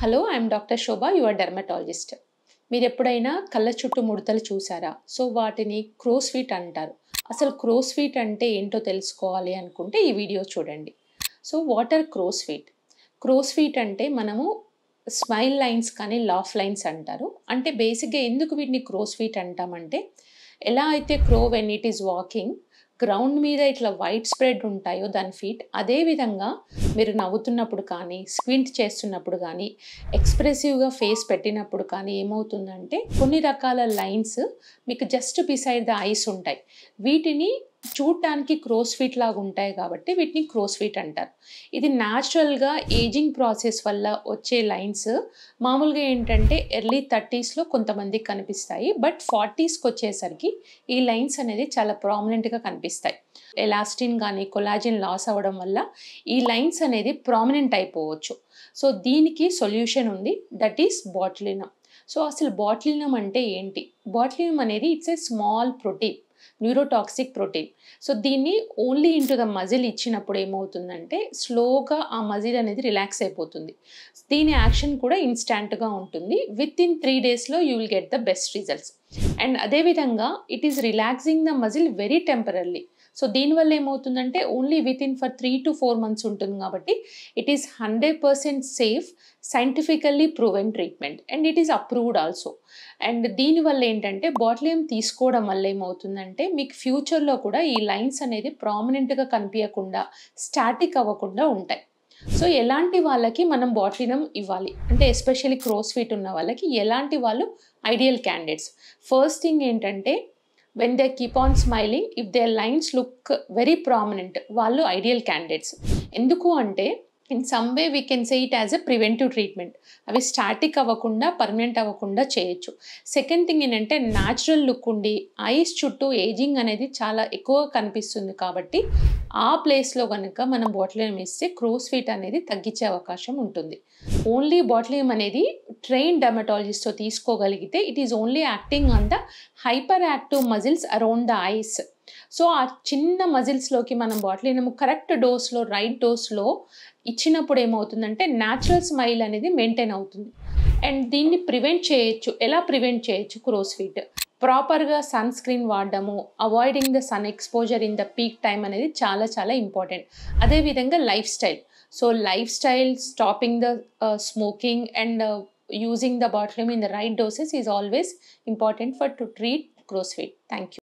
Hello, I'm doctor Shobha, your dermatologist. మీరు ఎప్పుడైనా కళ్ళ చుట్టూ ముడతలు చూసారా? సో వాటిని క్రోస్ ఫీట్ అంటారు. అసలు క్రోస్ ఫీట్ అంటే ఏంటో తెలుసుకోవాలి అనుకుంటే ఈ వీడియో చూడండి. So what are crow's feet? Crow's feet అంటే మనము స్మైల్ లైన్స్ కానీ లాఫ్ లైన్స్ అంటారు. అంటే బేసిక్గా ఎందుకు వీటిని క్రోస్ ఫీట్ అంటామంటే, ఎలా అయితే crow when it is walking ground మీద ఇట్లా వైట్ స్ప్రెడ్ ఉంటాయో దాని ఫీట్, అదే విధంగా మీరు నవ్వుతున్నప్పుడు కానీ, స్క్వింట్ చేస్తున్నప్పుడు కానీ, ఎక్స్ప్రెసివ్గా ఫేస్ పెట్టినప్పుడు కానీ ఏమవుతుందంటే కొన్ని రకాల లైన్స్ మీకు జస్ట్ బిసైడ్ ద ఐస్ ఉంటాయి. వీటిని చూడటానికి క్రోస్ ఫీట్ లాగా ఉంటాయి కాబట్టి వీటిని క్రోస్ ఫీట్ అంటారు. ఇది న్యాచురల్గా ఏజింగ్ ప్రాసెస్ వల్ల వచ్చే లైన్స్. మామూలుగా ఏంటంటే ఎర్లీ 30స్లో కొంతమందికి కనిపిస్తాయి, బట్ 40స్కి వచ్చేసరికి ఈ లైన్స్ అనేది చాలా ప్రామినెంట్గా కనిపిస్తాయి. ఎలాస్టిన్ కానీ కొలాజిన్ లాస్ అవ్వడం వల్ల ఈ లైన్స్ అనేది ప్రామినెంట్ అయిపోవచ్చు. సో దీనికి సొల్యూషన్ ఉంది, దట్ ఈస్ బాటులినం. సో అసలు బాటులినం అంటే ఏంటి? బాటులినం అనేది it's a small protein, neurotoxic protein. So దీన్ని ఓన్లీ ఇంటూ ద మజిల్ ఇచ్చినప్పుడు ఏమవుతుందంటే స్లోగా ఆ మజిల్ అనేది రిలాక్స్ అయిపోతుంది. దీని యాక్షన్ కూడా ఇన్స్టాంట్గా ఉంటుంది. విత్ ఇన్ 3 డేస్లో you will get the best results. And అదేవిధంగా it is relaxing the muscle very temporarily. So దీనివల్ల ఏమవుతుందంటే only within for 3 to 4 months ఉంటుంది కాబట్టి it is 100% safe, scientifically proven treatment, and it is approved also. And దీనివల్ల ఏంటంటే బాటులియం తీసుకోవడం వల్ల ఏమవుతుందంటే మీకు ఫ్యూచర్లో కూడా ఈ లైన్స్ అనేది ప్రామినెంట్గా కనిపించకుండా, స్టాటిక్ అవ్వకుండా ఉంటాయి. సో ఎలాంటి వాళ్ళకి మనం బాటులినం ఇవ్వాలి అంటే, ఎస్పెషల్లీ క్రోస్ ఫీట్ ఉన్న వాళ్ళకి ఎలాంటి వాళ్ళు ఐడియల్ క్యాండిడేట్స్? ఫస్ట్ థింగ్ ఏంటంటే, when they keep on smiling, if their lines look very prominent, వాళ్ళు ఐడియల్ క్యాండిడేట్స్. ఎందుకు అంటే in some way we can say it as a preventive treatment. అవి స్టాటిక్ అవ్వకుండా, పర్మనెంట్ అవ్వకుండా చేయొచ్చు. సెకండ్ థింగ్ ఏంటంటే natural look ఉండి ఐస్ చుట్టూ ఏజింగ్ అనేది చాలా ఎక్కువ కనిపిస్తుంది కాబట్టి ఆ ప్లేస్లో కనుక మనం బాటులినం ఇస్తే క్రోస్ ఫీట్ అనేది తగ్గించే అవకాశం ఉంటుంది. ఓన్లీ బాటులినం అనేది ట్రైన్ డెర్మటాలజిస్ట్తో తీసుకోగలిగితే it is only acting on the hyper active muscles around the eyes. So ఆ చిన్న మజిల్స్లోకి మనం బాటులినం కరెక్ట్ డోస్లో, రైట్ డోస్లో ఇచ్చినప్పుడు ఏమవుతుందంటే న్యాచురల్ స్మైల్ అనేది మెయింటైన్ అవుతుంది. అండ్ దీన్ని ప్రివెంట్ చేయొచ్చు. ఎలా ప్రివెంట్ చేయొచ్చు క్రోస్ ఫీట్? ప్రాపర్గా సన్ స్క్రీన్ వాడడము, avoiding the sun exposure in the peak time అనేది చాలా చాలా ఇంపార్టెంట్. అదేవిధంగా lifestyle. So lifestyle, stopping the smoking and using the botulinum in the right doses is always important for to treat crow's feet. Thank you.